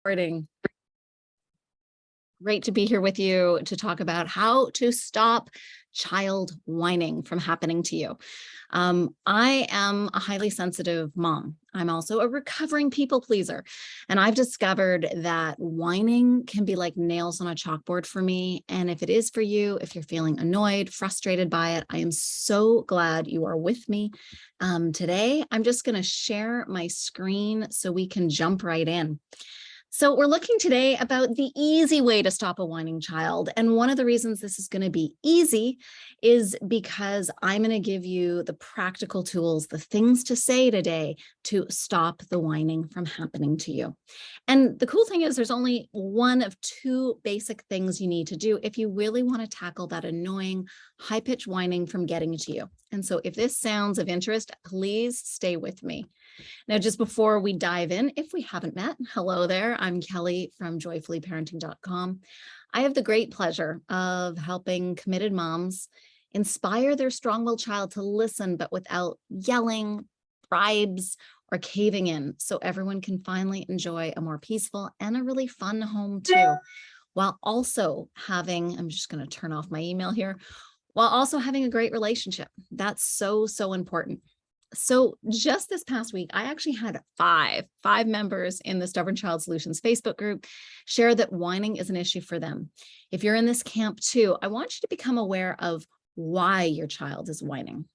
Morning. Great to be here with you to talk about how to stop child whining from happening to you. I am a highly sensitive mom. I'm also a recovering people pleaser. And I've discovered that whining can be like nails on a chalkboard for me. And if it is for you, if you're feeling annoyed, frustrated by it, I am so glad you are with me. Today, I'm just going to share my screen so we can jump right in. So we're looking today about the easy way to stop a whining child. And one of the reasons this is going to be easy is because I'm going to give you the practical tools, the things to say today to stop the whining from happening to you. And the cool thing is there's only one of two basic things you need to do if you really want to tackle that annoying high-pitched whining from getting to you. And so if this sounds of interest, please stay with me. Now, just before we dive in, if we haven't met, hello there. I'm Kelly from joyfullyparenting.com. I have the great pleasure of helping committed moms inspire their strong-willed child to listen, but without yelling, bribes, or caving in, so everyone can finally enjoy a more peaceful and a really fun home too, while also having, I'm just going to turn off my email here, while also having a great relationship. That's so, so important. So just this past week, I actually had five members in the Stubborn Child Solutions Facebook group share that whining is an issue for them. If you're in this camp too, I want you to become aware of why your child is whining.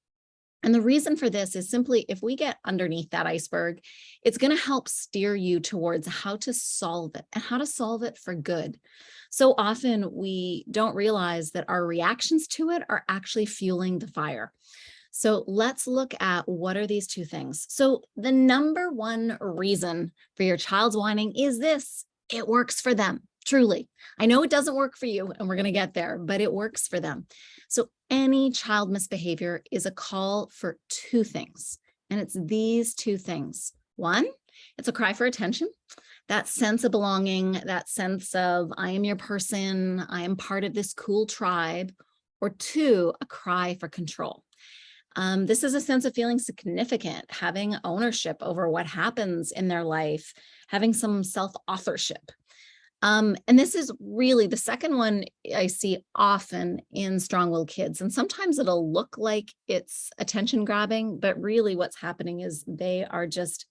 And the reason for this is simply if we get underneath that iceberg, it's going to help steer you towards how to solve it and how to solve it for good. So often we don't realize that our reactions to it are actually fueling the fire. So let's look at what are these two things. So the number one reason for your child's whining is this: it works for them, truly. I know it doesn't work for you, and we're going to get there, but it works for them. So any child misbehavior is a call for two things, and it's these two things. One, it's a cry for attention. That sense of belonging, that sense of I am your person, I am part of this cool tribe. Or two, a cry for control. This is a sense of feeling significant, having ownership over what happens in their life, having some self-authorship. And this is really the second one I see often in strong-willed kids. And sometimes it'll look like it's attention grabbing, but really what's happening is they are just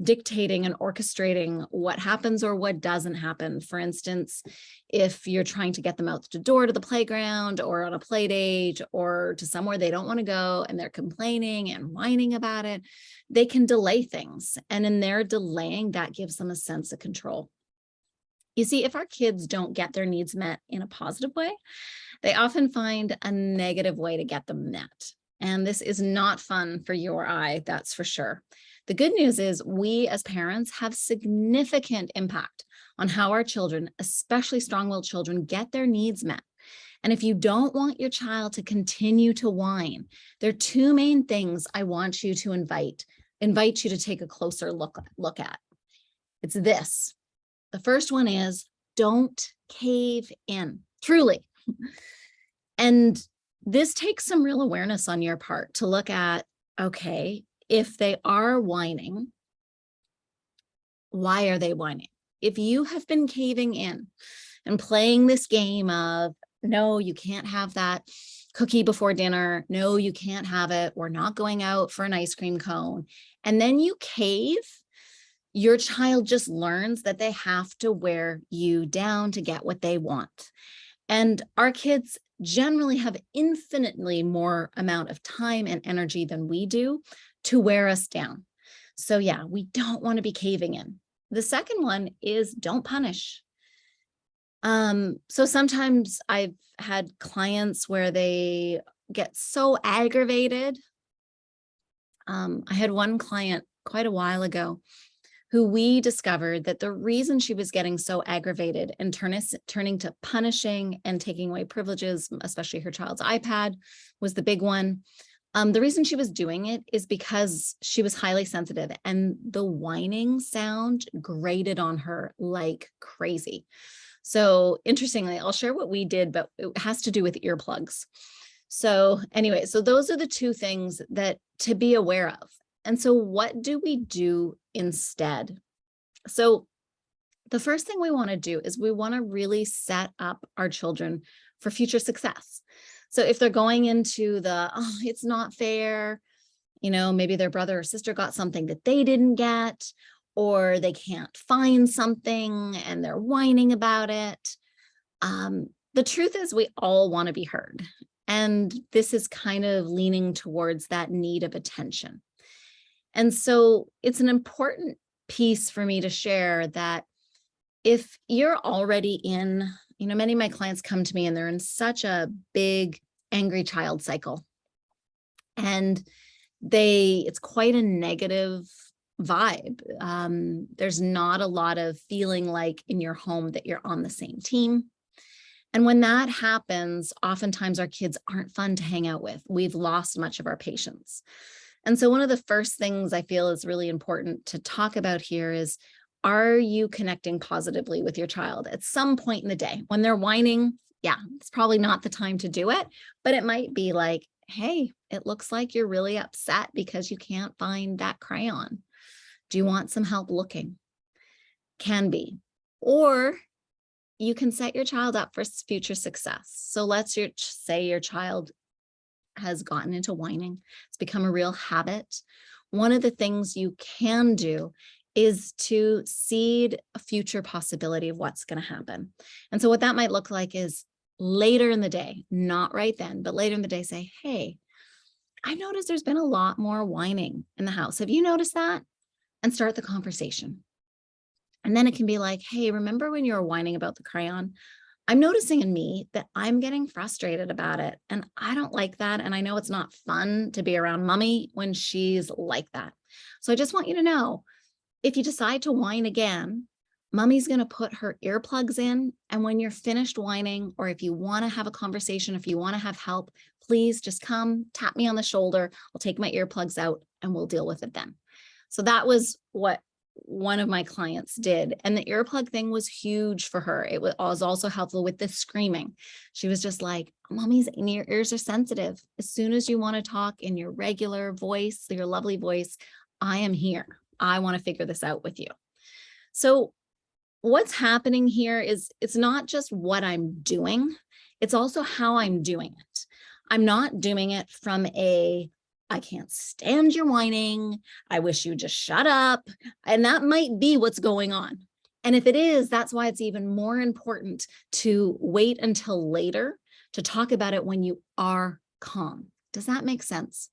dictating and orchestrating what happens or what doesn't happen. For instance, if you're trying to get them out the door to the playground or on a play date or to somewhere they don't want to go and they're complaining and whining about it, they can delay things. And in their delaying, that gives them a sense of control. You see, if our kids don't get their needs met in a positive way, they often find a negative way to get them met. And this is not fun for you or I, that's for sure. The good news is we as parents have significant impact on how our children, especially strong-willed children, get their needs met. And if you don't want your child to continue to whine, there are two main things I want you to invite you to take a closer look at. It's this. The first one is don't cave in, truly. And this takes some real awareness on your part to look at, okay, if they are whining, why are they whining? If you have been caving in and playing this game of, no, you can't have that cookie before dinner, no, you can't have it, we're not going out for an ice cream cone, and then you cave, your child just learns that they have to wear you down to get what they want. And our kids generally have infinitely more amount of time and energy than we do to wear us down. So yeah, we don't want to be caving in. The second one is don't punish. So sometimes I've had clients where they get so aggravated. I had one client quite a while ago who we discovered that the reason she was getting so aggravated and turning to punishing and taking away privileges, especially her child's iPad was the big one. The reason she was doing it is because she was highly sensitive and the whining sound grated on her like crazy. So interestingly, I'll share what we did, but it has to do with earplugs. So anyway, so those are the two things that to be aware of. And so what do we do instead? So the first thing we want to do is we want to really set up our children for future success. So if they're going into oh, it's not fair, maybe their brother or sister got something that they didn't get, or they can't find something and they're whining about it. The truth is we all want to be heard. And this is kind of leaning towards that need of attention. And so it's an important piece for me to share that if you're already in, many of my clients come to me and they're in such a big angry child cycle. And it's quite a negative vibe. There's not a lot of feeling like in your home that you're on the same team. And when that happens, oftentimes our kids aren't fun to hang out with. We've lost much of our patience. And so one of the first things I feel is really important to talk about here is, are you connecting positively with your child at some point in the day? When they're whining, yeah, it's probably not the time to do it, but it might be like, hey, it looks like you're really upset because you can't find that crayon. Do you want some help looking? Can be. Or you can set your child up for future success. So let's say your child has gotten into whining. It's become a real habit. One of the things you can do is to seed a future possibility of what's going to happen. And so what that might look like is later in the day, not right then, but later in the day, say, hey, I've noticed there's been a lot more whining in the house. Have you noticed that? And start the conversation. And then it can be like, hey, remember when you were whining about the crayon? I'm noticing in me that I'm getting frustrated about it. And I don't like that. And I know it's not fun to be around mommy when she's like that. So I just want you to know, if you decide to whine again, mommy's going to put her earplugs in. And when you're finished whining, or if you want to have a conversation, if you want to have help, please just come tap me on the shoulder. I'll take my earplugs out and we'll deal with it then. So that was what one of my clients did. And the earplug thing was huge for her. It was also helpful with the screaming. She was just like, mommy's ears are sensitive. As soon as you want to talk in your regular voice, your lovely voice, I am here. I want to figure this out with you. So what's happening here is it's not just what I'm doing, it's also how I'm doing it. I'm not doing it from I can't stand your whining, I wish you just shut up. And that might be what's going on. And if it is, that's why it's even more important to wait until later to talk about it when you are calm. Does that make sense?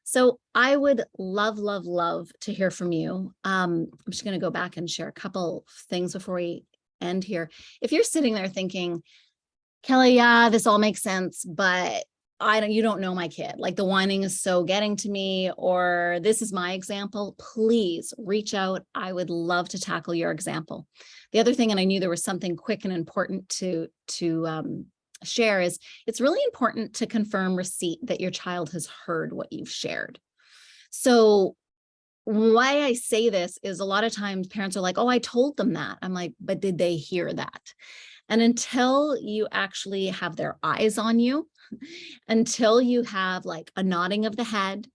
So I would love, love, love to hear from you. I'm just going to go back and share a couple things before we end here. If you're sitting there thinking, Kelly, yeah, this all makes sense, but you don't know my kid. Like the whining is so getting to me, or this is my example. Please reach out. I would love to tackle your example. The other thing, and I knew there was something quick and important to share, is it's really important to confirm receipt that your child has heard what you've shared. So why I say this is a lot of times parents are like, oh, I told them that. I'm like, but did they hear that? And until you actually have their eyes on you, until you have like a nodding of the head,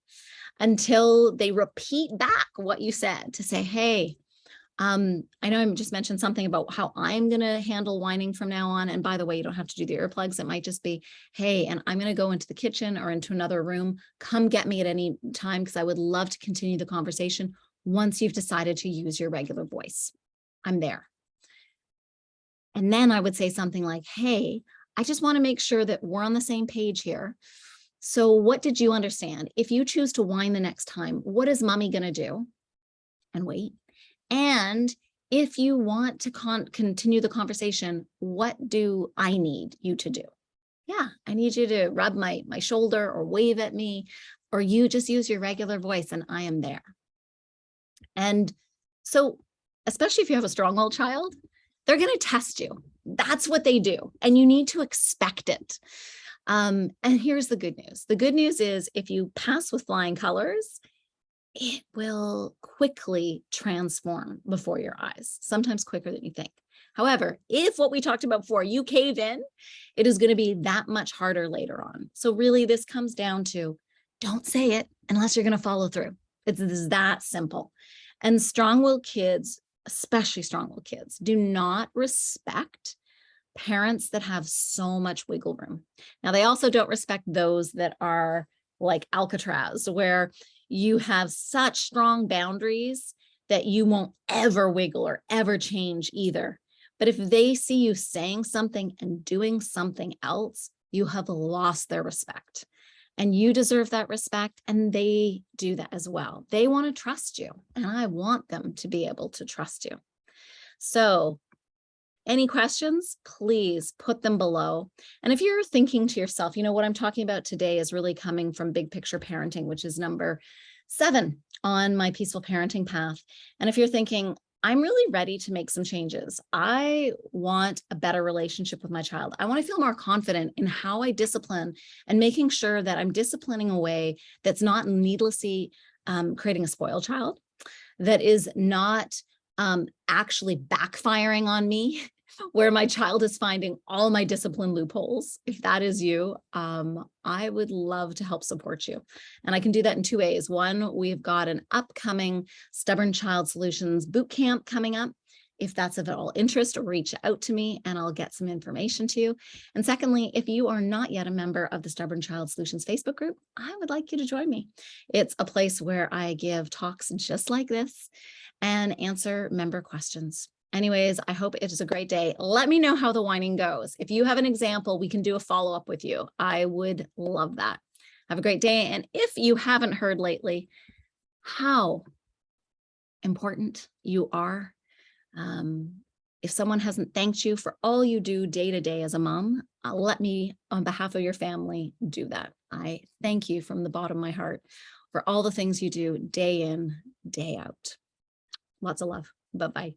until they repeat back what you said to say, hey, I know I just mentioned something about how I'm going to handle whining from now on. And by the way, you don't have to do the earplugs. It might just be, hey, and I'm going to go into the kitchen or into another room. Come get me at any time, because I would love to continue the conversation once you've decided to use your regular voice. I'm there. And then I would say something like, hey, I just want to make sure that we're on the same page here. So what did you understand? If you choose to whine the next time, what is mommy going to do? And wait. And if you want to continue the conversation, what do I need you to do? Yeah, I need you to rub my shoulder or wave at me, or you just use your regular voice and I am there. And so, especially if you have a strong-willed child, they're going to test you. That's what they do. And you need to expect it. And here's the good news. The good news is if you pass with flying colors, it will quickly transform before your eyes, sometimes quicker than you think. However, if what we talked about before, you cave in, it is going to be that much harder later on. So really, this comes down to don't say it unless you're going to follow through. It's that simple. And strong-willed kids especially strong willed kids, do not respect parents that have so much wiggle room. Now, they also don't respect those that are like Alcatraz, where you have such strong boundaries that you won't ever wiggle or ever change either. But if they see you saying something and doing something else, you have lost their respect. And you deserve that respect, and they do that as well. They want to trust you, and I want them to be able to trust you. So, any questions, please put them below. And if you're thinking to yourself, what I'm talking about today is really coming from big picture parenting, which is number 7 on my peaceful parenting path. And if you're thinking, I'm really ready to make some changes. I want a better relationship with my child. I want to feel more confident in how I discipline and making sure that I'm disciplining a way that's not needlessly creating a spoiled child, that is not actually backfiring on me, where my child is finding all my discipline loopholes. If that is you, I would love to help support you. And I can do that in 2 ways. One, we've got an upcoming Stubborn Child Solutions bootcamp coming up. If that's of all interest, reach out to me and I'll get some information to you. And secondly, if you are not yet a member of the Stubborn Child Solutions Facebook group, I would like you to join me. It's a place where I give talks just like this and answer member questions. Anyways, I hope it is a great day. Let me know how the whining goes. If you have an example, we can do a follow-up with you. I would love that. Have a great day. And if you haven't heard lately how important you are, if someone hasn't thanked you for all you do day to day as a mom, let me, on behalf of your family, do that. I thank you from the bottom of my heart for all the things you do day in, day out. Lots of love. Bye-bye.